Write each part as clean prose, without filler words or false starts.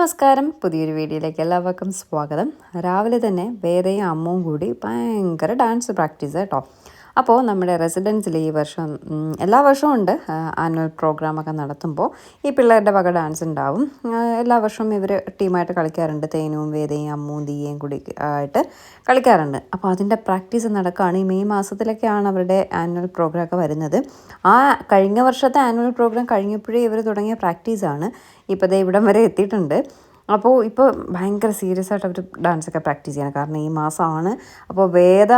നമസ്കാരം, പുതിയൊരു വീഡിയോയിലേക്ക് എല്ലാവർക്കും സ്വാഗതം. രാവിലെ തന്നെ വേദയും അമ്മവും കൂടി ഭയങ്കര ഡാൻസ് പ്രാക്ടീസ് കേട്ടോ. അപ്പോൾ നമ്മുടെ റെസിഡൻസിൽ ഈ വർഷം എല്ലാ വർഷവും ഉണ്ട് ആനുവൽ പ്രോഗ്രാമൊക്കെ നടത്തുമ്പോൾ ഈ പിള്ളേരുടെ വക ഡാൻസ് ഉണ്ടാവും. എല്ലാ വർഷവും ഇവർ ടീമായിട്ട് കളിക്കാറുണ്ട്. തേനും വേദയും അമ്മുവും ദിയയും കൂടി ആയിട്ട് കളിക്കാറുണ്ട്. അപ്പോൾ അതിൻ്റെ പ്രാക്ടീസ് നടക്കുകയാണ്. ഈ മെയ് മാസത്തിലൊക്കെയാണ് അവരുടെ ആനുവൽ പ്രോഗ്രാം ഒക്കെ വരുന്നത്. ആ കഴിഞ്ഞ വർഷത്തെ ആനുവൽ പ്രോഗ്രാം കഴിഞ്ഞപ്പോഴേ ഇവർ തുടങ്ങിയ പ്രാക്ടീസാണ്. ഇപ്പോൾ ദേ ഇവിടം വരെ എത്തിയിട്ടുണ്ട്. അപ്പോൾ ഇപ്പോൾ ഭയങ്കര സീരിയസ് ആയിട്ട് അവർ ഡാൻസൊക്കെ പ്രാക്ടീസ് ചെയ്യണം. കാരണം ഈ മാസമാണ്. അപ്പോൾ വേദ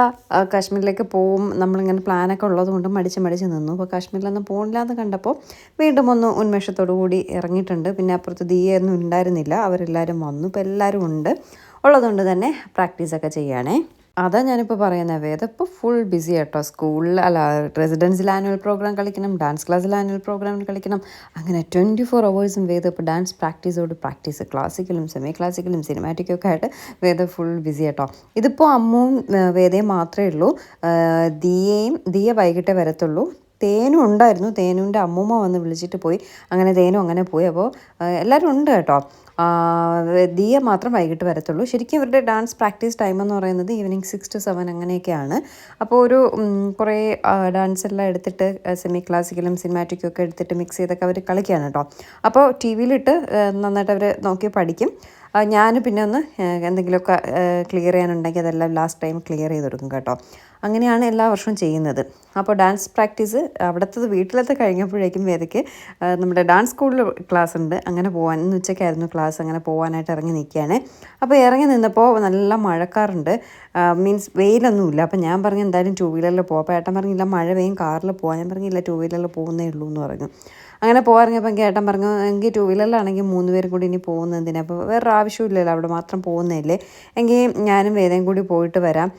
കാശ്മീരിലേക്ക് പോവും നമ്മളിങ്ങനെ പ്ലാനൊക്കെ ഉള്ളതുകൊണ്ട് മടിച്ച് നിന്നു. അപ്പോൾ കാശ്മീരിലൊന്നും പോകണില്ല എന്ന് കണ്ടപ്പോൾ വീണ്ടും ഒന്ന് ഉന്മേഷത്തോടു കൂടി ഇറങ്ങിയിട്ടുണ്ട്. പിന്നെ അപ്പുറത്ത് ദിയൊന്നും ഉണ്ടായിരുന്നില്ല, അവരെല്ലാവരും വന്നു. ഇപ്പോൾ എല്ലാവരും ഉള്ളതുകൊണ്ട് തന്നെ പ്രാക്ടീസൊക്കെ ചെയ്യുകയാണേ. അതാ ഞാനിപ്പോൾ പറയുന്നത്. വേദ ഇപ്പോൾ ഫുൾ ബിസി ആട്ടോ. സ്കൂളിൽ റെസിഡൻസിൽ ആനുവൽ പ്രോഗ്രാം കളിക്കണം, ഡാൻസ് ക്ലാസ്സിൽ ആനുവൽ പ്രോഗ്രാം കളിക്കണം. അങ്ങനെ 24 hours വേദ ഇപ്പോൾ ഡാൻസ് പ്രാക്ടീസ് ക്ലാസിക്കലും സെമി ക്ലാസിക്കലും സിനിമാറ്റിക്കും ഒക്കെ ആയിട്ട് വേദ ഫുൾ ബിസി ആട്ടോ. ഇതിപ്പോൾ അമ്മുവും വേദയും മാത്രമേ ഉള്ളൂ. ദിയ വൈകിട്ടേ വരത്തുള്ളൂ. തേനും ഉണ്ടായിരുന്നു. തേനുവിൻ്റെ അമ്മൂമ്മ വന്ന് വിളിച്ചിട്ട് പോയി. അങ്ങനെ തേനും അങ്ങനെ പോയി. അപ്പോൾ എല്ലാവരും ഉണ്ട് കേട്ടോ. ദിയ മാത്രം വൈകിട്ട് വരത്തുള്ളൂ. ശരിക്കും ഇവരുടെ ഡാൻസ് പ്രാക്ടീസ് ടൈം എന്ന് പറയുന്നത് ഈവനിങ് 6 to 7 അങ്ങനെയൊക്കെയാണ്. അപ്പോൾ ഒരു കുറേ ഡാൻസ് എല്ലാം എടുത്തിട്ട് സെമി ക്ലാസിക്കലും സിനിമാറ്റിക്കും ഒക്കെ എടുത്തിട്ട് മിക്സ് ചെയ്തൊക്കെ അവർ കളിക്കുകയാണ് കേട്ടോ. അപ്പോൾ ടി വിയിലിട്ട് നന്നായിട്ട് അവർ നോക്കി പഠിക്കും. ഞാൻ പിന്നെ ഒന്ന് എന്തെങ്കിലുമൊക്കെ ക്ലിയർ ചെയ്യാനുണ്ടെങ്കിൽ അതെല്ലാം ലാസ്റ്റ് ടൈം ക്ലിയർ ചെയ്ത് കൊടുക്കും കേട്ടോ. അങ്ങനെയാണ് എല്ലാ വർഷവും ചെയ്യുന്നത്. അപ്പോൾ ഡാൻസ് പ്രാക്ടീസ് അവിടുത്തെ വീട്ടിലത്തെ കഴിഞ്ഞപ്പോഴേക്കും വേദയ്ക്ക് നമ്മുടെ ഡാൻസ് സ്കൂളിൽ ക്ലാസ് ഉണ്ട്. അങ്ങനെ പോകാൻ ഇന്ന് ഉച്ചയ്ക്കായിരുന്നു ക്ലാസ്. അങ്ങനെ പോകാനായിട്ട് ഇറങ്ങി നിൽക്കുകയാണ്. അപ്പോൾ ഇറങ്ങി നിന്നപ്പോൾ നല്ല മഴക്കാറുണ്ട്. മീൻസ് വെയിലൊന്നുമില്ല. അപ്പോൾ ഞാൻ പറഞ്ഞു എന്തായാലും 2 വീലറിൽ പോകാം. അപ്പോൾ ഏട്ടൻ പറഞ്ഞില്ല മഴ പെയ്യും കാറിൽ പോകാൻ. ഞാൻ പറഞ്ഞില്ല 2 വീലറിൽ പോകുന്നേ ഉള്ളൂ എന്ന് പറഞ്ഞു. അങ്ങനെ പോകാറിങ്ങപ്പോൾ ഏട്ടൻ പറഞ്ഞു എങ്കിൽ 2 വീലറിലാണെങ്കിൽ 3 പേരും കൂടി ഇനി പോകുന്നത് എന്തിനാ, അപ്പോൾ വേറൊരു ആവശ്യമില്ലല്ലോ, അവിടെ മാത്രം പോകുന്നതല്ലേ, എങ്കിൽ ഞാനും വേദയും കൂടി പോയിട്ട് വരാം,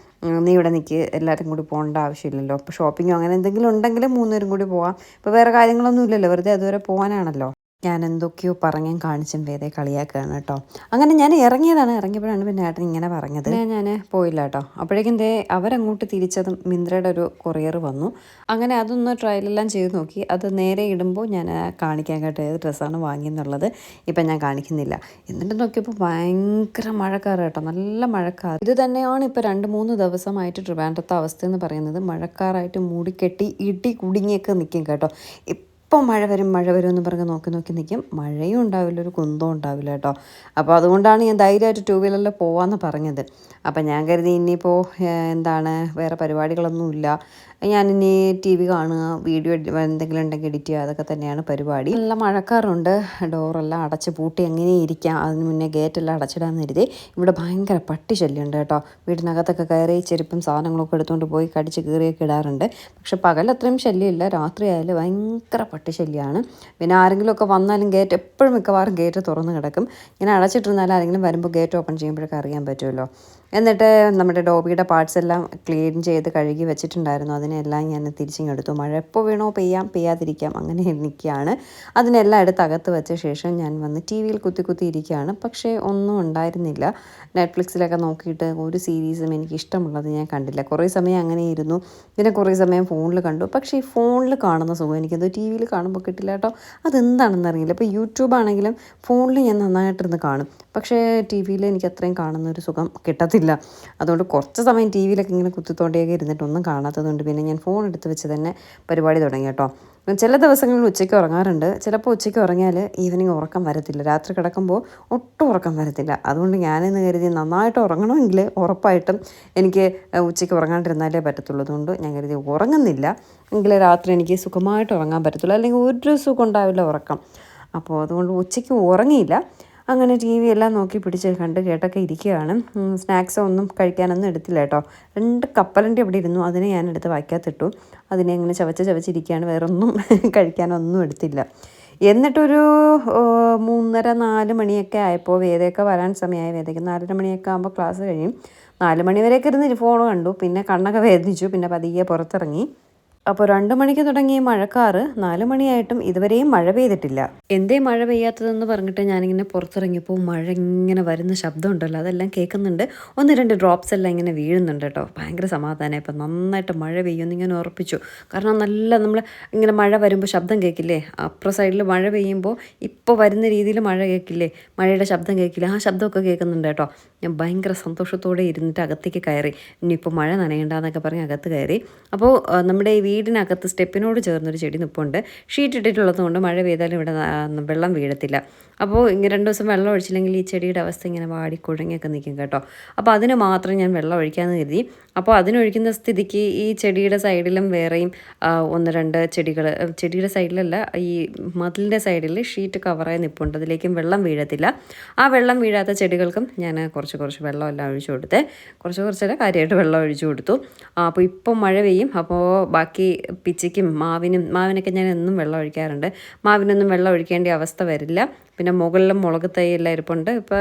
നീ ഇവിടെ നിൽക്ക്, എല്ലാവരും കൂടി പോകേണ്ട ആവശ്യമില്ലല്ലോ. അപ്പോൾ ഷോപ്പിങ്ങോ അങ്ങനെ എന്തെങ്കിലും ഉണ്ടെങ്കിൽ 3 പേരും കൂടി പോവാം. ഇപ്പോൾ വേറെ കാര്യങ്ങളൊന്നും ഇല്ലല്ലോ, വെറുതെ അതുവരെ പോകാനാണല്ലോ. ഞാൻ എന്തൊക്കെയോ പറഞ്ഞും കാണിച്ചും വേദയെ കളിയാക്കുകയാണ് കേട്ടോ. അങ്ങനെ ഞാൻ ഇറങ്ങിയപ്പോഴാണ് പിന്നെ ഏട്ടൻ ഇങ്ങനെ പറഞ്ഞത്. ഞാൻ പോയില്ല കേട്ടോ. അപ്പോഴേക്കും അവരങ്ങോട്ട് തിരിച്ചതും മിന്ത്രയുടെ ഒരു കൊറിയർ വന്നു. അങ്ങനെ അതൊന്ന് ട്രയലെല്ലാം ചെയ്ത് നോക്കി. അത് നേരെ ഇടുമ്പോൾ ഞാൻ കാണിക്കാൻ കേട്ടോ ഏത് ഡ്രസ്സാണ് വാങ്ങിയെന്നുള്ളത്. ഇപ്പം ഞാൻ കാണിക്കുന്നില്ല. എന്നിട്ട് നോക്കിയപ്പോൾ ഭയങ്കര മഴക്കാറ് കേട്ടോ, നല്ല മഴക്കാറ്. ഇത് തന്നെയാണ് ഇപ്പോൾ 2-3 ദിവസമായിട്ട് ട്രിവാൻഡ്രത്തെ അവസ്ഥ എന്ന് പറയുന്നത്. മഴക്കാറായിട്ട് മൂടിക്കെട്ടി ഇടി കുടുങ്ങിയൊക്കെ നിൽക്കും കേട്ടോ. ഇപ്പോൾ മഴ വരും എന്ന് പറഞ്ഞ് നോക്കി നിൽക്കും. മഴയും ഉണ്ടാവില്ല, ഒരു കുന്തവും ഉണ്ടാവില്ല കേട്ടോ. അപ്പോൾ അതുകൊണ്ടാണ് ഞാൻ ധൈര്യമായിട്ട് 2 വീലറിൽ പോകാമെന്ന് പറഞ്ഞത്. അപ്പം ഞാൻ കരുതി ഇനിയിപ്പോൾ വേറെ പരിപാടികളൊന്നുമില്ല, ഞാനിനി TV കാണുക, വീഡിയോ എന്തെങ്കിലും ഉണ്ടെങ്കിൽ എഡിറ്റ് ചെയ്യുക, അതൊക്കെ തന്നെയാണ് പരിപാടി. നല്ല മഴക്കാറുണ്ട്. ഡോറെല്ലാം അടച്ച് പൂട്ടി എങ്ങനെ ഇരിക്കാം, അതിന് മുന്നേ ഗേറ്റെല്ലാം അടച്ചിടാമെന്ന് കരുതി. ഇവിടെ ഭയങ്കര പട്ടി ശല്യമുണ്ട് കേട്ടോ. വീടിനകത്തൊക്കെ കയറി ചെരുപ്പും സാധനങ്ങളൊക്കെ എടുത്തുകൊണ്ട് പോയി കടിച്ച് കീറിയൊക്കെ ഇടാറുണ്ട്. പക്ഷെ പകൽ അത്രയും ശല്യമില്ല, രാത്രി ആയാലും ഭയങ്കര പട്ടി ശല്യമാണ്. പിന്നെ ആരെങ്കിലുമൊക്കെ വന്നാലും ഗേറ്റ് എപ്പോഴും മിക്കവാറും ഗേറ്റ് തുറന്ന് കിടക്കും. ഇങ്ങനെ അടച്ചിട്ടിരുന്നാലും ആരെങ്കിലും വരുമ്പോൾ ഗേറ്റ് ഓപ്പൺ ചെയ്യുമ്പോഴൊക്കെ അറിയാൻ പറ്റുമല്ലോ. എന്നിട്ട് നമ്മുടെ ഡോബിയുടെ പാർട്സ് എല്ലാം ക്ലീൻ ചെയ്ത് കഴുകി വെച്ചിട്ടുണ്ടായിരുന്നു. അതിനെല്ലാം ഞാൻ തിരിച്ചിങ്ങെടുത്തു. മഴ എപ്പോൾ വീണോ പെയ്യാതിരിക്കാം, അങ്ങനെ നിൽക്കുകയാണ്. അതിനെല്ലാം എടുത്ത് അകത്ത് വെച്ച ശേഷം ഞാൻ വന്ന് TV-യിൽ കുത്തി ഇരിക്കുകയാണ്. പക്ഷേ ഒന്നും ഉണ്ടായിരുന്നില്ല. നെറ്റ്ഫ്ലിക്സിലൊക്കെ നോക്കിയിട്ട് ഒരു സീരീസും എനിക്ക് ഇഷ്ടമുള്ളത് ഞാൻ കണ്ടില്ല. കുറേ സമയം അങ്ങനെ ഇരുന്നു. പിന്നെ കുറേ സമയം ഫോണിൽ കണ്ടു. പക്ഷേ ഈ ഫോണിൽ കാണുന്ന സുഖം എനിക്കെന്തോ TV-യിൽ കാണുമ്പോൾ കിട്ടില്ല കേട്ടോ. അതെന്താണെന്ന് അറിയില്ല. ഇപ്പോൾ യൂട്യൂബ് ആണെങ്കിലും ഫോണിൽ ഞാൻ നന്നായിട്ടിരുന്ന് കാണും. പക്ഷേ TV-യിൽ എനിക്ക് അത്രയും കാണുന്നൊരു സുഖം കിട്ടത്തില്ല. അതുകൊണ്ട് കുറച്ച് സമയം TV-യിലൊക്കെ ഇങ്ങനെ കുത്തിത്തോണ്ടിയൊക്കെ ഇരുന്നിട്ടൊന്നും കാണാത്തതുകൊണ്ട് പിന്നെ ഞാൻ ഫോൺ എടുത്ത് വെച്ച് തന്നെ പരിപാടി തുടങ്ങി കേട്ടോ. ചില ദിവസങ്ങളിൽ ഉച്ചയ്ക്ക് ഉറങ്ങാറുണ്ട്. ചിലപ്പോൾ ഉച്ചയ്ക്ക് ഉറങ്ങിയാൽ ഈവനിങ് ഉറക്കം വരത്തില്ല. രാത്രി കിടക്കുമ്പോൾ ഒട്ടും ഉറക്കം വരത്തില്ല. അതുകൊണ്ട് ഞാനെന്ന് കരുതി നന്നായിട്ട് ഉറങ്ങണമെങ്കിൽ ഉറപ്പായിട്ടും എനിക്ക് ഉച്ചയ്ക്ക് ഉറങ്ങാണ്ടിരുന്നാലേ പറ്റത്തുള്ളൂ. അതുകൊണ്ട് ഞാൻ കരുതി ഉറങ്ങുന്നില്ല എങ്കിൽ രാത്രി എനിക്ക് സുഖമായിട്ട് ഉറങ്ങാൻ പറ്റത്തുള്ളൂ, അല്ലെങ്കിൽ ഒരു സുഖം ഉണ്ടാവില്ല ഉറക്കം. അപ്പോൾ അതുകൊണ്ട് ഉച്ചയ്ക്ക് ഉറങ്ങിയില്ല. അങ്ങനെ TV എല്ലാം നോക്കി പിടിച്ച് കണ്ട് കേട്ടൊക്കെ ഇരിക്കുകയാണ്. സ്നാക്സോ ഒന്നും കഴിക്കാനൊന്നും എടുത്തില്ല കേട്ടോ. 2 കപ്പലണ്ടി അവിടെ ഇരുന്നു, അതിനെ ഞാൻ എടുത്ത് വയ്ക്കാത്തിട്ടു. അതിനെ അങ്ങനെ ചവച്ചിരിക്കുകയാണ്. വേറൊന്നും കഴിക്കാനൊന്നും എടുത്തില്ല. എന്നിട്ടൊരു 3:30-4 മണിയൊക്കെ ആയപ്പോൾ വേദയൊക്കെ വരാൻ സമയമായി. വേദയ്ക്ക് 4:30 മണിയൊക്കെ ആകുമ്പോൾ ക്ലാസ് കഴിയും. 4 മണി വരെയൊക്കെ ഇരുന്ന് ഫോൺ കണ്ടു. പിന്നെ കണ്ണൊക്കെ വേദനിച്ചു. പിന്നെ പതിയെ പുറത്തിറങ്ങി. അപ്പോൾ 2 മണിക്ക് തുടങ്ങിയ മഴക്കാറ് 4 മണിയായിട്ടും ഇതുവരെയും മഴ പെയ്തിട്ടില്ല. എന്തേ മഴ പെയ്യാത്തതെന്ന് പറഞ്ഞിട്ട് ഞാനിങ്ങനെ പുറത്തിറങ്ങിയപ്പോൾ മഴ ഇങ്ങനെ വരുന്ന ശബ്ദം ഉണ്ടല്ലോ, അതെല്ലാം കേൾക്കുന്നുണ്ട്. 1-2 ഡ്രോപ്സ് എല്ലാം ഇങ്ങനെ വീഴുന്നുണ്ട് കേട്ടോ. ഭയങ്കര സമാധാനം. ഇപ്പം നന്നായിട്ട് മഴ പെയ്യുമെന്ന് ഇങ്ങനെ ഉറപ്പിച്ചു. കാരണം നല്ല നമ്മൾ ഇങ്ങനെ മഴ വരുമ്പോൾ ശബ്ദം കേൾക്കില്ലേ, അപ്പുറ സൈഡിൽ മഴ പെയ്യുമ്പോൾ ഇപ്പോൾ വരുന്ന രീതിയിൽ മഴ കേൾക്കില്ലേ, മഴയുടെ ശബ്ദം കേൾക്കില്ലേ, ആ ശബ്ദമൊക്കെ കേൾക്കുന്നുണ്ട് കേട്ടോ. ഞാൻ ഭയങ്കര സന്തോഷത്തോടെ ഇരുന്നിട്ട് അകത്തേക്ക് കയറി. ഇനിയിപ്പോൾ മഴ നനയണ്ടെന്നൊക്കെ പറഞ്ഞ് അകത്ത് കയറി. അപ്പോൾ നമ്മുടെ ഈ വീടിനകത്ത് സ്റ്റെപ്പിനോട് ചേർന്നൊരു ചെടി നിൽപ്പുണ്ട്. ഷീറ്റ് ഇട്ടിട്ടുള്ളത് കൊണ്ട് മഴ പെയ്താലും ഇവിടെ വെള്ളം വീഴത്തില്ല. അപ്പോൾ ഇങ്ങനെ 2 ദിവസം വെള്ളം ഒഴിച്ചില്ലെങ്കിൽ ഈ ചെടിയുടെ അവസ്ഥ ഇങ്ങനെ വാടി കുഴങ്ങിയൊക്കെ നിൽക്കും കേട്ടോ. അപ്പോൾ അതിന് മാത്രം ഞാൻ വെള്ളം ഒഴിക്കാമെന്ന് കരുതി. അപ്പോൾ അതിനൊഴിക്കുന്ന സ്ഥിതിക്ക് ഈ ചെടിയുടെ സൈഡിലും വേറെയും 1-2 ചെടികൾ, ചെടിയുടെ സൈഡിലല്ല, ഈ മതിലിൻ്റെ സൈഡിൽ ഷീറ്റ് കവറായി നിൽപ്പുണ്ട്. അതിലേക്കും വെള്ളം വീഴത്തില്ല. ആ വെള്ളം വീഴാത്ത ചെടികൾക്കും ഞാൻ കുറച്ച് വെള്ളമെല്ലാം ഒഴിച്ചു കൊടുത്തേ. കുറച്ചല്ല, കാര്യമായിട്ട് വെള്ളം ഒഴിച്ചു കൊടുത്തു. അപ്പോൾ ഇപ്പം മഴ പെയ്യും. അപ്പോൾ ബാക്കി പിച്ചിക്കും മാവിനൊക്കെ ഞാൻ എന്നും വെള്ളം ഒഴിക്കാറുണ്ട്. മാവിനൊന്നും വെള്ളം ഒഴിക്കേണ്ട അവസ്ഥ വരില്ല. പിന്നെ മുകളിലും മുളക് തൈ എല്ലാം ഇരിപ്പുണ്ട്. ഇപ്പോൾ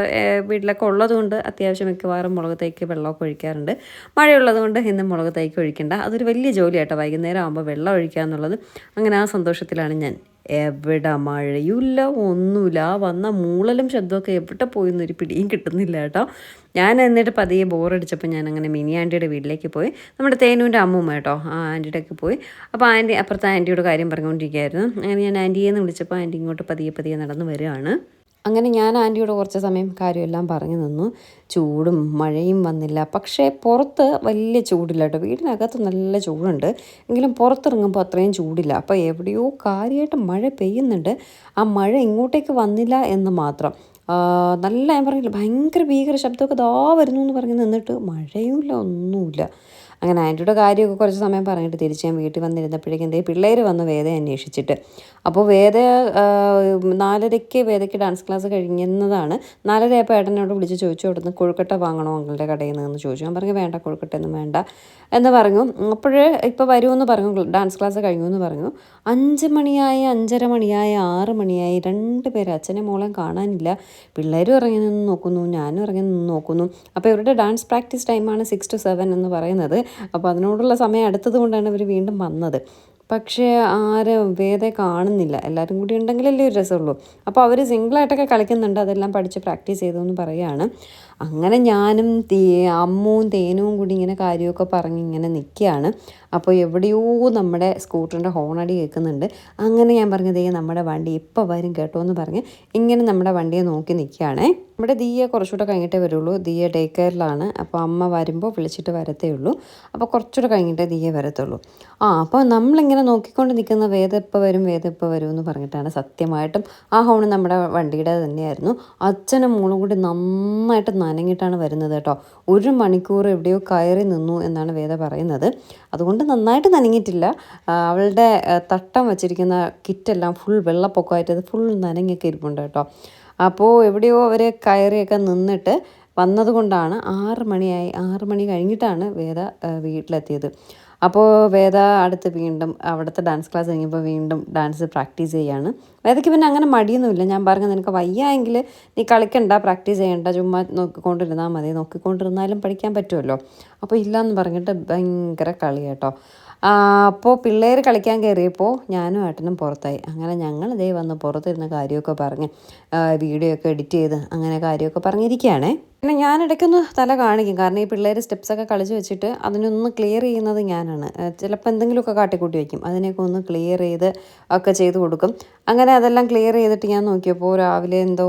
വീട്ടിലൊക്കെ ഉള്ളതുകൊണ്ട് അത്യാവശ്യം മിക്കവാറും മുളക് തൈക്ക് വെള്ളമൊക്കെ ഒഴിക്കാറുണ്ട്. മഴയുള്ളത് കൊണ്ട് ഇന്നും മുളക് തൈക്ക് ഒഴിക്കേണ്ട. അതൊരു വലിയ ജോലിയാട്ടോ, വൈകുന്നേരം ആകുമ്പോൾ വെള്ളം ഒഴിക്കുക എന്നുള്ളത്. അങ്ങനെ ആ സന്തോഷത്തിലാണ് ഞാൻ. എവിടെ മഴയുമില്ല, ഒന്നുമില്ല. ആ വന്ന മൂളലും ശബ്ദമൊക്കെ എവിടെ പോയെന്നൊരു പിടിയും കിട്ടുന്നില്ല കേട്ടോ. ഞാൻ എന്നിട്ട് പതിയെ ബോറടിച്ചപ്പോൾ ഞാൻ അങ്ങനെ മിനി ആൻറ്റിയുടെ വീട്ടിലേക്ക് പോയി. നമ്മുടെ തേനൂൻ്റെ അമ്മൂമ്മ കേട്ടോ, ആ ആൻറ്റിയുടെയൊക്കെ പോയി. അപ്പോൾ അപ്പുറത്തെ ആൻറ്റിയോട് കാര്യം പറഞ്ഞുകൊണ്ടിരിക്കുകയായിരുന്നു. അങ്ങനെ ഞാൻ ആൻറ്റിയെന്ന് വിളിച്ചപ്പോൾ ആൻറ്റി ഇങ്ങോട്ട് പതിയെ നടന്ന് വരികയാണ്. അങ്ങനെ ഞാൻ ആൻറ്റിയോട് കുറച്ച് സമയം കാര്യമെല്ലാം പറഞ്ഞു നിന്നു. ചൂടും മഴയും വന്നില്ല. പക്ഷേ പുറത്ത് വലിയ ചൂടില്ല കേട്ടോ. വീടിനകത്ത് നല്ല ചൂടുണ്ട്, എങ്കിലും പുറത്തിറങ്ങുമ്പോൾ അത്രയും ചൂടില്ല. അപ്പോൾ എവിടെയോ കാര്യമായിട്ട് മഴ പെയ്യുന്നുണ്ട്. ആ മഴ ഇങ്ങോട്ടേക്ക് വന്നില്ല എന്ന് മാത്രം. നല്ല, ഞാൻ പറഞ്ഞില്ല, ഭയങ്കര ഭീകര ശബ്ദമൊക്കെ ദാ വരുന്നു എന്ന് പറഞ്ഞ് നിന്നിട്ട് മഴയുമില്ല, ഒന്നുമില്ല. അങ്ങനെ ആൻറ്റിയുടെ കാര്യമൊക്കെ കുറച്ച് സമയം പറഞ്ഞിട്ട് തിരിച്ച് ഞാൻ വീട്ടിൽ വന്നിരുന്നപ്പോഴേക്കും പിള്ളേർ വന്ന് വേദയെ അന്വേഷിച്ചിട്ട്. അപ്പോൾ 4:30 വേദയ്ക്ക് ഡാൻസ് ക്ലാസ് കഴിഞ്ഞതാണ്. 4:30 ആയപ്പോൾ ഏട്ടനോട് വിളിച്ച് ചോദിച്ചു, അവിടുന്ന് കൊഴുക്കട്ട വാങ്ങണോ അങ്ങളുടെ കടയിൽ നിന്ന് ചോദിച്ചു. ഞാൻ പറഞ്ഞു വേണ്ട, കൊഴുക്കട്ടയൊന്നും വേണ്ട എന്ന് പറഞ്ഞു. അപ്പോഴേ ഇപ്പോൾ വരുമെന്ന് പറഞ്ഞു, ഡാൻസ് ക്ലാസ് കഴിഞ്ഞു എന്ന് പറഞ്ഞു. 5 മണിയായി, 5:30 മണിയായി, 6 മണിയായി. 2 പേര്, അച്ഛനെ മോളെ കാണാനില്ല. പിള്ളേരും ഇറങ്ങി നിന്ന് നോക്കുന്നു, ഞാനും ഇറങ്ങി നിന്ന് നോക്കുന്നു. അപ്പോൾ ഇവരുടെ ഡാൻസ് പ്രാക്ടീസ് ടൈമാണ് 6 to 7 എന്ന് പറയുന്നത്. അപ്പോൾ അതിനോടുള്ള സമയം അടുത്തത് കൊണ്ടാണ് ഇവർ വീണ്ടും വന്നത്. പക്ഷേ ആരും വേദയെ കാണുന്നില്ല. എല്ലാവരും കൂടി ഉണ്ടെങ്കിലല്ലേ ഒരു രസമുള്ളൂ. അപ്പോൾ അവർ സിംഗിളായിട്ടൊക്കെ കളിക്കുന്നുണ്ട്, അതെല്ലാം പഠിച്ച് പ്രാക്ടീസ് ചെയ്തു എന്ന് പറയുകയാണ്. അങ്ങനെ ഞാനും അമ്മുവും തേനും കൂടി ഇങ്ങനെ കാര്യമൊക്കെ പറഞ്ഞ് ഇങ്ങനെ നിൽക്കുകയാണ്. അപ്പോൾ എവിടെയോ നമ്മുടെ സ്കൂട്ടറിൻ്റെ ഹോണടി കേൾക്കുന്നുണ്ട്. അങ്ങനെ ഞാൻ പറഞ്ഞത് നമ്മുടെ വണ്ടി ഇപ്പോൾ വരും കേട്ടോ എന്ന് പറഞ്ഞ് ഇങ്ങനെ നമ്മുടെ വണ്ടിയെ നോക്കി നിൽക്കുകയാണേ. നമ്മുടെ ദിയ കുറച്ചുകൂടെ കഴിഞ്ഞിട്ടേ വരുള്ളൂ. ദിയ ഡേ കെയറിലാണ്. അപ്പോൾ അമ്മ വരുമ്പോൾ വിളിച്ചിട്ട് വരത്തേ ഉള്ളൂ. അപ്പോൾ കുറച്ചുകൂടെ കഴിഞ്ഞിട്ടേ ദിയ വരത്തുള്ളൂ. അപ്പോൾ നമ്മളിങ്ങനെ നോക്കിക്കൊണ്ട് നിൽക്കുന്ന വേദ ഇപ്പോൾ വരും എന്ന് പറഞ്ഞിട്ടാണ്. സത്യമായിട്ടും ആ ഹോൺ നമ്മുടെ വണ്ടിയുടെ തന്നെയായിരുന്നു. അച്ഛനും മോളും കൂടി നന്നായിട്ട് നനങ്ങിയിട്ടാണ് വരുന്നത് കേട്ടോ. 1 മണിക്കൂർ എവിടെയോ കയറി നിന്നു എന്നാണ് വേദ പറയുന്നത്. അതുകൊണ്ട് നന്നായിട്ട് നനങ്ങിയിട്ടില്ല. അവളുടെ തട്ടം വച്ചിരിക്കുന്ന കിറ്റെല്ലാം ഫുൾ വെള്ളപ്പൊക്കമായിട്ട് അത് ഫുൾ നനങ്ങിയൊക്കെ ഇരിപ്പുണ്ട് കേട്ടോ. അപ്പോൾ എവിടെയോ അവർ കയറിയൊക്കെ നിന്നിട്ട് വന്നതുകൊണ്ടാണ് 6 മണിയായി. 6 മണി കഴിഞ്ഞിട്ടാണ് വേദ വീട്ടിലെത്തിയത്. അപ്പോൾ വേദ വീണ്ടും അവിടുത്തെ ഡാൻസ് ക്ലാസ് കഴിഞ്ഞപ്പോൾ വീണ്ടും ഡാൻസ് പ്രാക്ടീസ് ചെയ്യാണ്. വേദയ്ക്ക് പിന്നെ അങ്ങനെ മടിയൊന്നുമില്ല. ഞാൻ പറഞ്ഞു, നിനക്ക് വയ്യായെങ്കിൽ നീ കളിക്കണ്ട, പ്രാക്ടീസ് ചെയ്യണ്ട, ചുമ്മാ നോക്കിക്കൊണ്ടിരുന്നാൽ മതി. നോക്കിക്കൊണ്ടിരുന്നാലും പഠിക്കാൻ പറ്റുമല്ലോ. അപ്പോൾ ഇല്ലയെന്ന് പറഞ്ഞിട്ട് ഭയങ്കര കളി കേട്ടോ. അപ്പോൾ പിള്ളേർ കളിക്കാൻ കയറിയപ്പോൾ ഞാനും ഏട്ടനും പുറത്തായി. അങ്ങനെ ഞങ്ങൾ ഇതേ വന്ന് പുറത്തിരുന്ന കാര്യമൊക്കെ പറഞ്ഞ് വീഡിയോ ഒക്കെ എഡിറ്റ് ചെയ്ത് അങ്ങനെ കാര്യമൊക്കെ പറഞ്ഞിരിക്കുകയാണേ. പിന്നെ ഞാൻ ഇടയ്ക്കൊന്ന് തല കാണിക്കും. കാരണം ഈ പിള്ളേർ സ്റ്റെപ്സൊക്കെ കളിച്ച് വെച്ചിട്ട് അതിനൊന്ന് ക്ലിയർ ചെയ്യുന്നത് ഞാനാണ്. ചിലപ്പോൾ എന്തെങ്കിലുമൊക്കെ കാട്ടിക്കൂട്ടി വയ്ക്കും. അതിനെയൊക്കെ ഒന്ന് ക്ലിയർ ചെയ്ത് ഒക്കെ ചെയ്ത് കൊടുക്കും. അങ്ങനെ അതെല്ലാം ക്ലിയർ ചെയ്തിട്ട് ഞാൻ നോക്കിയപ്പോൾ രാവിലെ എന്തോ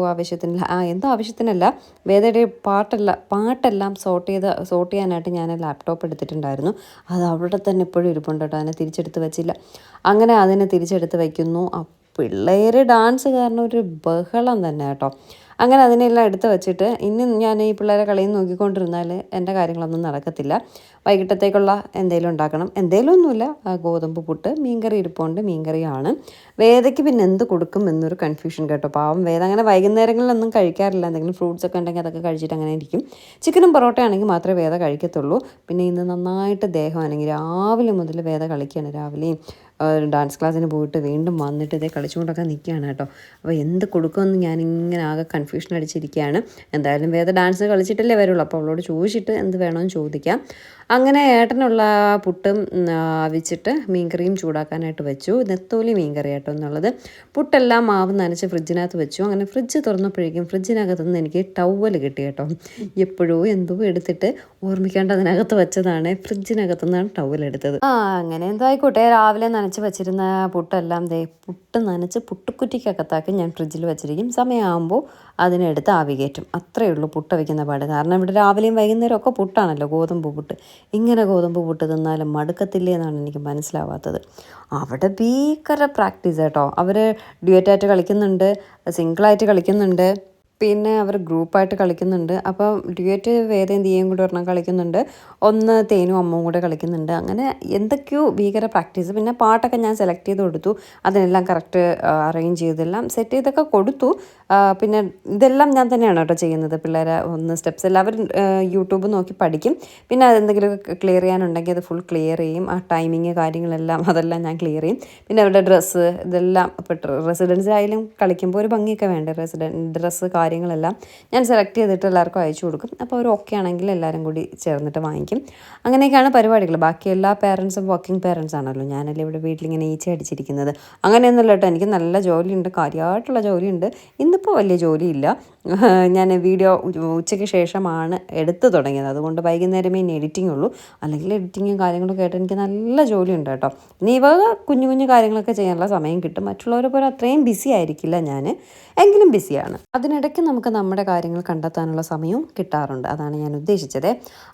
ആവശ്യത്തിനല്ല, വേദയുടെ പാട്ടെല്ലാം സോർട്ട് ചെയ്യാനായിട്ട് ഞാൻ ലാപ്ടോപ്പ് എടുത്തിട്ടുണ്ടായിരുന്നു. അത് അവിടെ തന്നെ ഇപ്പോഴും ഇരിപ്പുണ്ട് കേട്ടോ. അതിനെ തിരിച്ചെടുത്ത് വെച്ചില്ല. അങ്ങനെ അതിനെ തിരിച്ചെടുത്ത് വയ്ക്കുന്നു. പിള്ളേർ ഡാൻസ് കാരണം ഒരു ബഹളം തന്നെ കേട്ടോ. അങ്ങനെ അതിനെല്ലാം എടുത്ത് വെച്ചിട്ട് ഇനി ഞാൻ ഈ പിള്ളേരെ കളിയിൽ നോക്കിക്കൊണ്ടിരുന്നാൽ എൻ്റെ കാര്യങ്ങളൊന്നും നടക്കത്തില്ല. വൈകിട്ടത്തേക്കുള്ള എന്തെങ്കിലും ഉണ്ടാക്കണം. എന്തെങ്കിലും ഒന്നുമില്ല, ഗോതമ്പ് പുട്ട്, മീൻകറി ഇരിപ്പുണ്ട്, മീൻകറിയാണ്. വേദയ്ക്ക് പിന്നെ എന്ത് കൊടുക്കും എന്നൊരു കൺഫ്യൂഷൻ കേട്ടോ. പാവം വേദ അങ്ങനെ വൈകുന്നേരങ്ങളിലൊന്നും കഴിക്കാറില്ല. എന്തെങ്കിലും ഫ്രൂട്ട്സ് ഒക്കെ ഉണ്ടെങ്കിൽ അതൊക്കെ കഴിച്ചിട്ട് അങ്ങനെ ഇരിക്കും. ചിക്കനും പൊറോട്ടയാണെങ്കിൽ മാത്രമേ വേദ കഴിക്കത്തുള്ളൂ. പിന്നെ ഇന്ന് നന്നായിട്ട് ദേഹമാണെങ്കിൽ രാവിലെ മുതൽ വേദ കളിക്കുകയാണ്. രാവിലെയും ഡാൻസ് ക്ലാസ്സിന് പോയിട്ട് വീണ്ടും വന്നിട്ട് ഇതേ കളിച്ചുകൊണ്ടൊക്കെ നിൽക്കുകയാണ് കേട്ടോ. അപ്പോൾ എന്ത് കൊടുക്കുമെന്ന് ഞാനിങ്ങനെ ആകെ കൺഫ്യൂഷൻ അടിച്ചിരിക്കുകയാണ്. എന്തായാലും വേദ ഡാൻസ് കളിച്ചിട്ടല്ലേ വരുള്ളൂ, അപ്പോൾ അവളോട് ചോദിച്ചിട്ട് എന്ത് വേണമെന്ന് ചോദിക്കാം. അങ്ങനെ ഏട്ടനുള്ള പുട്ടും അവിച്ചിട്ട് മീൻകറിയും ചൂടാക്കാനായിട്ട് വെച്ചു. നെത്തോലി മീൻകറി കേട്ടോ എന്നുള്ളത്. പുട്ടെല്ലാം മാവ് നനച്ച് ഫ്രിഡ്ജിനകത്ത് വെച്ചു. അങ്ങനെ ഫ്രിഡ്ജ് തുറന്നപ്പോഴേക്കും ഫ്രിഡ്ജിനകത്ത് നിന്ന് എനിക്ക് ടവൽ കിട്ടി കേട്ടോ. എപ്പോഴോ എന്തോ എടുത്തിട്ട് ഓർമ്മിക്കാണ്ട് അതിനകത്ത് വെച്ചതാണ്. ഫ്രിഡ്ജിനകത്ത് നിന്നാണ് ടവൽ എടുത്തത്. അങ്ങനെ എന്തോ ആയിക്കോട്ടെ, രാവിലെ നനച്ച് വെച്ചിരുന്ന പുട്ടെല്ലാം പുട്ട് നനച്ച് പുട്ടുക്കുറ്റിക്കകത്താക്കി ഞാൻ ഫ്രിഡ്ജിൽ വെച്ചിരിക്കും. സമയമാകുമ്പോൾ അതിനെടുത്ത് ആവി കയറ്റും. അത്രയേ ഉള്ളൂ പുട്ട് വയ്ക്കുന്ന പാട്. കാരണം ഇവിടെ രാവിലെയും വൈകുന്നേരം ഒക്കെ പുട്ടാണല്ലോ, ഗോതമ്പ് പുട്ട്. ഇങ്ങനെ ഗോതമ്പ് പുട്ട് തിന്നാലും മടുക്കത്തില്ലേ എന്നാണ് എനിക്ക് മനസ്സിലാവാത്തത്. അവിടെ ഭീകര പ്രാക്ടീസ് കേട്ടോ. അവർ ഡ്യുവറ്റായിട്ട് കളിക്കുന്നുണ്ട്, സിംഗിളായിട്ട് കളിക്കുന്നുണ്ട്, പിന്നെ അവർ ഗ്രൂപ്പായിട്ട് കളിക്കുന്നുണ്ട്. അപ്പോൾ ഡ്യുവറ്റ് വേദയും ദിയയും കൂടെ ഒരെണ്ണം കളിക്കുന്നുണ്ട്, ഒന്ന് തേനും അമ്മവും കൂടെ കളിക്കുന്നുണ്ട്. അങ്ങനെ എന്തൊക്കെയോ ഭീകര പ്രാക്ടീസ്. പിന്നെ പാട്ടൊക്കെ ഞാൻ സെലക്ട് ചെയ്ത് കൊടുത്തു, അതിനെല്ലാം കറക്റ്റ് അറേഞ്ച് ചെയ്തെല്ലാം സെറ്റ് ചെയ്തൊക്കെ കൊടുത്തു. പിന്നെ ഇതെല്ലാം ഞാൻ തന്നെയാണ് കേട്ടോ ചെയ്യുന്നത്. പിള്ളേരെ ഒന്ന് സ്റ്റെപ്സ് എല്ലാം അവർ യൂട്യൂബ് നോക്കി പഠിക്കും. പിന്നെ അതെന്തെങ്കിലും ക്ലിയർ ചെയ്യാനുണ്ടെങ്കിൽ അത് ഫുൾ ക്ലിയർ ചെയ്യും. ആ ടൈമിങ് കാര്യങ്ങളെല്ലാം അതെല്ലാം ഞാൻ ക്ലിയർ ചെയ്യും. പിന്നെ അവരുടെ ഡ്രസ്സ് ഇതെല്ലാം ഇപ്പോൾ റെസിഡൻസിലായാലും കളിക്കുമ്പോൾ ഒരു ഭംഗിയൊക്കെ വേണ്ടേ, ഡ്രസ്സ് കാര്യങ്ങളെല്ലാം ഞാൻ സെലക്ട് ചെയ്തിട്ട് എല്ലാവർക്കും അയച്ചു കൊടുക്കും. അപ്പോൾ അവർ ഓക്കെ ആണെങ്കിൽ എല്ലാവരും കൂടി ചേർന്നിട്ട് വാങ്ങിക്കും. അങ്ങനെയൊക്കെയാണ് പരിപാടികൾ. ബാക്കി എല്ലാ പേരൻസും വർക്കിംഗ് പേരൻസ് ആണല്ലോ. ഞാനല്ലേ ഇവിടെ വീട്ടിലിങ്ങനെ ഈച്ച അടിച്ചിരിക്കുന്നത്. അങ്ങനെയൊന്നുമില്ല കേട്ടോ, എനിക്ക് നല്ല ജോലിയുണ്ട്, കാര്യമായിട്ടുള്ള ജോലിയുണ്ട്. ഇന്നിപ്പോൾ വലിയ ജോലിയില്ല. ഞാൻ വീഡിയോ ഉച്ചയ്ക്ക് ശേഷമാണ് എടുത്തു തുടങ്ങിയത്, അതുകൊണ്ട് വൈകുന്നേരമേ ഇനി എഡിറ്റിംഗ് ഉള്ളൂ. അല്ലെങ്കിൽ എഡിറ്റിങ്ങും കാര്യങ്ങളൊക്കെ ആയിട്ട് എനിക്ക് നല്ല ജോലിയുണ്ട് കേട്ടോ. ഇനി ഇവ കുഞ്ഞു കുഞ്ഞു കാര്യങ്ങളൊക്കെ ചെയ്യാനുള്ള സമയം കിട്ടും. മറ്റുള്ളവരെ പോലെ അത്രയും ബിസി ആയിരിക്കില്ല ഞാൻ, എങ്കിലും ബിസിയാണ്. അതിനിടയ്ക്ക് നമുക്ക് നമ്മുടെ കാര്യങ്ങൾ കണ്ടെത്താനുള്ള സമയവും കിട്ടാറുണ്ട്. അതാണ് ഞാൻ ഉദ്ദേശിച്ചത്.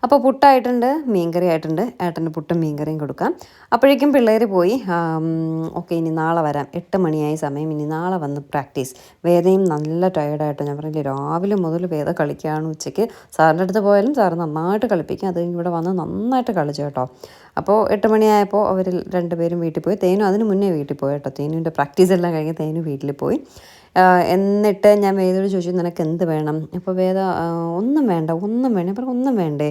അപ്പോൾ പുട്ടായിട്ടുണ്ട്, മീൻകറി ആയിട്ടുണ്ട്. ഏട്ടൻ്റെ പുട്ടും മീൻകറിയും കൊടുക്കാം. അപ്പോഴേക്കും പിള്ളേർ പോയി. ഓക്കെ, ഇനി നാളെ വരാം. 8 മണിയായ സമയം, ഇനി നാളെ വന്ന് പ്രാക്ടീസ്. വേദയും നല്ല ടയേർഡായിട്ട്, ഞാൻ പറഞ്ഞില്ലേ രാവിലെ മുതൽ വേദ കളിക്കുകയാണ്. ഉച്ചയ്ക്ക് സാറിൻ്റെ അടുത്ത് പോയാലും സാറ് നന്നായിട്ട് കളിപ്പിക്കും. അത് ഇവിടെ വന്ന് നന്നായിട്ട് കളിച്ചു കേട്ടോ. അപ്പോൾ 8 മണിയായപ്പോൾ അവർ രണ്ടുപേരും വീട്ടിൽ പോയി. തേനു അതിന് മുന്നേ വീട്ടിൽ പോയി കേട്ടോ. തേനുവിൻ്റെ പ്രാക്ടീസ് എല്ലാം കഴിഞ്ഞ് തേനു വീട്ടിൽ പോയി. എന്നിട്ട് ഞാൻ വേദയോട് ചോദിച്ചു, നിനക്ക് എന്ത് വേണം? അപ്പോൾ വേദ ഒന്നും വേണ്ട, ഒന്നും വേണ്ട. ഞാൻ പറഞ്ഞു ഒന്നും വേണ്ടേ?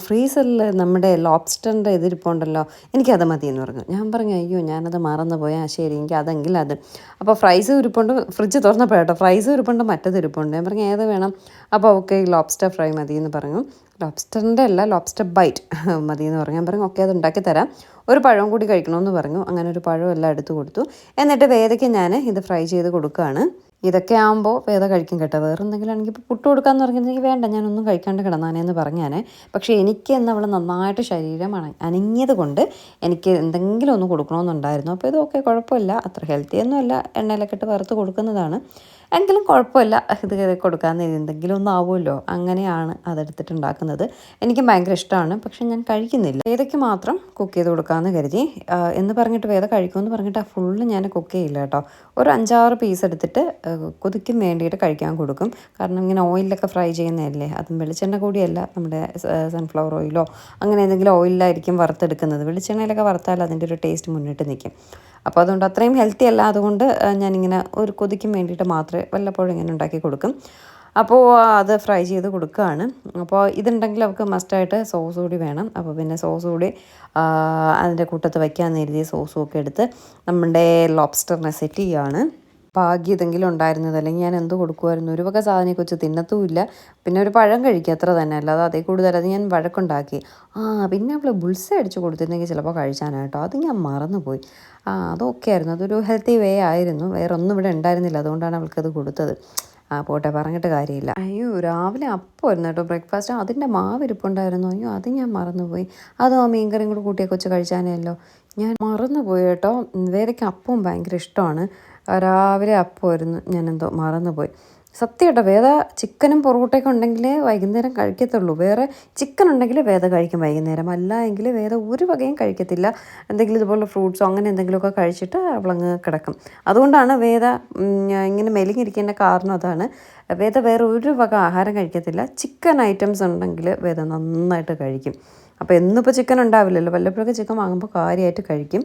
ഫ്രീസറിൽ നമ്മുടെ ലോബ്സ്റ്ററിൻ്റെ ഇതിരിപ്പുണ്ടല്ലോ, എനിക്കത് മതി എന്ന് പറഞ്ഞു. ഞാൻ പറഞ്ഞു അയ്യോ ഞാനത് മറന്നു പോയാൽ, ശരി എനിക്ക് അതെങ്കിൽ അത്. അപ്പോൾ ഫ്രൈസ് ഇരിപ്പുണ്ട്, ഫ്രിഡ്ജ് തുറന്നപ്പോഴാട്ടോ ഫ്രൈസ് ഇരിപ്പുണ്ട്, മറ്റത് ഇരിപ്പുണ്ട്. ഞാൻ പറഞ്ഞു ഏത് വേണം? അപ്പോൾ ഓക്കെ ലോബ്സ്റ്റർ ഫ്രൈ മതി എന്ന് പറഞ്ഞു. ലോബ്സ്റ്ററിൻ്റെ അല്ല, ലോബ്സ്റ്റർ ബൈറ്റ് മതി എന്ന് പറഞ്ഞു. ഞാൻ പറഞ്ഞു ഓക്കെ അത് ഉണ്ടാക്കി തരാം, ഒരു പഴം കൂടി കഴിക്കണമെന്ന് പറഞ്ഞു. അങ്ങനെ ഒരു പഴം എല്ലാം എടുത്തു കൊടുത്തു. എന്നിട്ട് വേദയ്ക്ക് ഞാൻ ഇത് ഫ്രൈ ചെയ്ത് കൊടുക്കുകയാണ്. ഇതൊക്കെ ആകുമ്പോൾ വേദ കഴിക്കും കേട്ടോ. വേറെ എന്തെങ്കിലും ആണെങ്കിൽ ഇപ്പോൾ പുട്ട് കൊടുക്കാമെന്ന് പറഞ്ഞിട്ടുണ്ടെങ്കിൽ വേണ്ട, ഞാനൊന്നും കഴിക്കാണ്ട് കിടന്നാനേന്ന് പറഞ്ഞാനേ. പക്ഷേ എനിക്ക് എന്നവൾ നന്നായിട്ട് ശരീരം അനങ്ങിയത് കൊണ്ട് എനിക്ക് എന്തെങ്കിലും ഒന്ന് കൊടുക്കണമെന്നുണ്ടായിരുന്നു. അപ്പോൾ ഇതൊക്കെ കുഴപ്പമില്ല, അത്ര ഹെൽത്തി ഒന്നുമല്ല, എണ്ണയിലൊക്കെ ഇട്ട് വറുത്ത് കൊടുക്കുന്നതാണ്, എങ്കിലും കുഴപ്പമില്ല. ഇത് കൊടുക്കാമെന്ന് എന്തെങ്കിലും ഒന്നും ആവുമല്ലോ, അങ്ങനെയാണ് അതെടുത്തിട്ടുണ്ടാക്കുന്നത്. എനിക്ക് ഭയങ്കര ഇഷ്ടമാണ്, പക്ഷെ ഞാൻ കഴിക്കുന്നില്ല. വേദയ്ക്ക് മാത്രം കുക്ക് ചെയ്ത് കൊടുക്കാമെന്ന് കരുതി. എന്ന് പറഞ്ഞിട്ട് വേദ കഴിക്കുമെന്ന് പറഞ്ഞിട്ട് ആ ഫുള്ള് ഞാൻ കുക്ക് ചെയ്യില്ല കേട്ടോ. ഒരു 5-6 പീസ് എടുത്തിട്ട് കൊതിക്കും വേണ്ടിയിട്ട് കഴിക്കാൻ കൊടുക്കും. കാരണം ഇങ്ങനെ ഓയിലൊക്കെ ഫ്രൈ ചെയ്യുന്നതല്ലേ, അതും വെളിച്ചെണ്ണ കൂടിയല്ല, നമ്മുടെ സൺഫ്ലവർ ഓയിലോ അങ്ങനെ എന്തെങ്കിലും ഓയിലായിരിക്കും വറുത്തെടുക്കുന്നത്. വെളിച്ചെണ്ണയിലൊക്കെ വറുത്താൽ അതിൻ്റെ ഒരു ടേസ്റ്റ് മുന്നിട്ട് നിൽക്കും. അപ്പോൾ അതുകൊണ്ട് അത്രയും ഹെൽത്തി അല്ല, അതുകൊണ്ട് ഞാനിങ്ങനെ ഒരു കൊതിക്കും വേണ്ടിയിട്ട് മാത്രമേ വല്ലപ്പോഴും ഇങ്ങനെ ഉണ്ടാക്കി കൊടുക്കും. അപ്പോൾ അത് ഫ്രൈ ചെയ്ത് കൊടുക്കുകയാണ്. അപ്പോൾ ഇതുണ്ടെങ്കിൽ അവർക്ക് മസ്റ്റായിട്ട് സോസ് കൂടി വേണം. അപ്പോൾ പിന്നെ സോസ് കൂടി അതിൻ്റെ കൂട്ടത്ത് വയ്ക്കാമെന്ന് കരുതി സോസും ഒക്കെ എടുത്ത് നമ്മുടെ ലോബ്സ്റ്ററിനെ സെറ്റ് ചെയ്യുകയാണ്. ഭാഗ്യം ഇതെങ്കിലും ഉണ്ടായിരുന്നത്, അല്ലെങ്കിൽ ഞാൻ എന്ത് കൊടുക്കുമായിരുന്നു. ഒരു വക സാധനം കൊച്ച് തിന്നത്തുമില്ല. പിന്നെ ഒരു പഴം കഴിക്കുക അത്ര തന്നെ, അല്ലാതെ അതേ കൂടുതൽ അത് ഞാൻ വഴക്കുണ്ടാക്കി. പിന്നെ അവൾ ബുൾസ അടിച്ച് കൊടുത്തിരുന്നെങ്കിൽ ചിലപ്പോൾ കഴിച്ചാനായിട്ടോ, അത് ഞാൻ മറന്നുപോയി. അതൊക്കെ ആയിരുന്നു, അതൊരു ഹെൽത്തി വേ ആയിരുന്നു. വേറെ ഒന്നും ഇവിടെ ഉണ്ടായിരുന്നില്ല, അതുകൊണ്ടാണ് അവൾക്കത് കൊടുത്തത്. പോട്ടെ, പറഞ്ഞിട്ട് കാര്യമില്ല. അയ്യോ രാവിലെ അപ്പമായിരുന്നു കേട്ടോ ബ്രേക്ക്ഫാസ്റ്റ്, അതിൻ്റെ മാവ് ഇരിപ്പുണ്ടായിരുന്നു. അയ്യോ അത് ഞാൻ മറന്നുപോയി. അതോ മീൻകറിയും കൂടെ കൂട്ടിയെ കൊച്ച് കഴിച്ചാനല്ലോ, ഞാൻ മറന്നുപോയി കേട്ടോ. വേദയ്ക്ക് അപ്പവും ഭയങ്കര ഇഷ്ടമാണ്. രാവിലെ അപ്പമായിരുന്നു, ഞാനെന്തോ മറന്നുപോയി. സത്യം കേട്ടോ, വേദ ചിക്കനും പൊറോട്ടയൊക്കെ ഉണ്ടെങ്കിലേ വൈകുന്നേരം കഴിക്കത്തുള്ളൂ. വേറെ ചിക്കൻ ഉണ്ടെങ്കിൽ വേദ കഴിക്കും വൈകുന്നേരം, അല്ല എങ്കിൽ വേദ ഒരു വകയും കഴിക്കത്തില്ല. എന്തെങ്കിലും ഇതുപോലെ ഫ്രൂട്ട്സോ അങ്ങനെ എന്തെങ്കിലുമൊക്കെ കഴിച്ചിട്ട് അവളങ്ങ് കിടക്കും. അതുകൊണ്ടാണ് വേദ ഇങ്ങനെ മെലിഞ്ഞിരിക്കേണ്ട കാരണം അതാണ്. വേദ വേറെ ഒരു വക ആഹാരം കഴിക്കത്തില്ല. ചിക്കൻ ഐറ്റംസ് ഉണ്ടെങ്കിൽ വേദ നന്നായിട്ട് കഴിക്കും. അപ്പോൾ എന്നിപ്പോൾ ചിക്കൻ ഉണ്ടാവില്ലല്ലോ, വല്ലപ്പോഴൊക്കെ ചിക്കൻ വാങ്ങുമ്പോൾ കാര്യമായിട്ട് കഴിക്കും.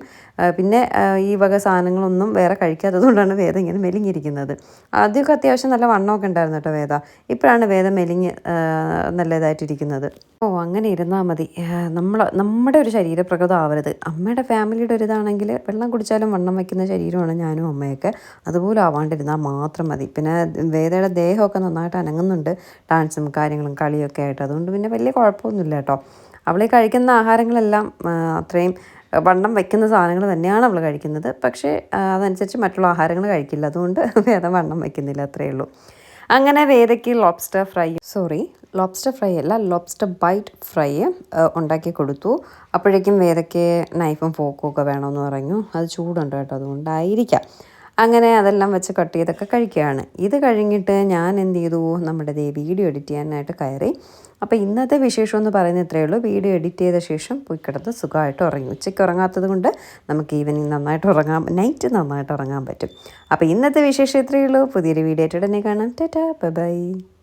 പിന്നെ ഈ വക സാധനങ്ങളൊന്നും വേറെ കഴിക്കാത്തത് കൊണ്ടാണ് വേദ ഇങ്ങനെ മെലിഞ്ഞിരിക്കുന്നത്. ആദ്യമൊക്കെ അത്യാവശ്യം നല്ല വണ്ണമൊക്കെ ഉണ്ടായിരുന്നു കേട്ടോ വേദ. ഇപ്പോഴാണ് വേദ മെലിഞ്ഞ് നല്ല ഇതായിട്ടിരിക്കുന്നത്. അങ്ങനെ ഇരുന്നാൽ മതി. നമ്മുടെ ഒരു ശരീരപ്രകൃതം ആവരുത്. അമ്മയുടെ ഫാമിലിയുടെ ഒരു ഇതാണെങ്കിൽ വെള്ളം കുടിച്ചാലും വണ്ണം വയ്ക്കുന്ന ശരീരമാണ് ഞാനും അമ്മയൊക്കെ. അതുപോലെ ആവാണ്ടിരുന്നാൽ മാത്രം മതി. പിന്നെ വേദയുടെ ദേഹമൊക്കെ നന്നായിട്ട് അനങ്ങുന്നുണ്ട്, ഡാൻസും കാര്യങ്ങളും കളിയൊക്കെ ആയിട്ട്. അതുകൊണ്ട് പിന്നെ വലിയ കുഴപ്പമൊന്നുമില്ല കേട്ടോ. അവൾ കഴിക്കുന്ന ആഹാരങ്ങളെല്ലാം അത്രയും വണ്ണം വയ്ക്കുന്ന സാധനങ്ങൾ തന്നെയാണ് അവൾ കഴിക്കുന്നത്. പക്ഷേ അതനുസരിച്ച് മറ്റുള്ള ആഹാരങ്ങൾ കഴിക്കില്ല. അതുകൊണ്ട് വേദ വണ്ണം വയ്ക്കുന്നില്ല, അത്രയേ ഉള്ളൂ. അങ്ങനെ വേദയ്ക്ക് ലോബ്സ്റ്റർ ഫ്രൈ അല്ല, ലോബ്സ്റ്റർ ബൈറ്റ് ഫ്രൈ ഉണ്ടാക്കി കൊടുത്തു. അപ്പോഴേക്കും വേദയ്ക്ക് നൈഫും ഫോക്കും ഒക്കെ വേണമെന്ന് പറഞ്ഞു. അത് ചൂടുണ്ട് കേട്ടോ, അതുകൊണ്ടായിരിക്കാം. അങ്ങനെ അതെല്ലാം വെച്ച് കട്ട് ചെയ്തൊക്കെ കഴിക്കുകയാണ്. ഇത് കഴിഞ്ഞിട്ട് ഞാൻ എന്ത് ചെയ്തു, നമ്മുടെ വീഡിയോ എഡിറ്റ് ചെയ്യാനായിട്ട് കയറി. അപ്പോൾ ഇന്നത്തെ വിശേഷം എന്ന് പറയുന്നത് ഇത്രയേ ഉള്ളൂ. വീഡിയോ എഡിറ്റ് ചെയ്ത ശേഷം പോയി കിടന്ന് സുഖമായിട്ട് ഉറങ്ങി. ഉച്ചയ്ക്ക് ഉറങ്ങാത്തത് കൊണ്ട് നമുക്ക് ഈവനിങ് നൈറ്റ് നന്നായിട്ട് ഉറങ്ങാൻ പറ്റും. അപ്പോൾ ഇന്നത്തെ വിശേഷം ഇത്രയേ ഉള്ളൂ. പുതിയൊരു വീഡിയോ ആയിട്ട് ഉടനെ കാണാം. Tata, bye bye.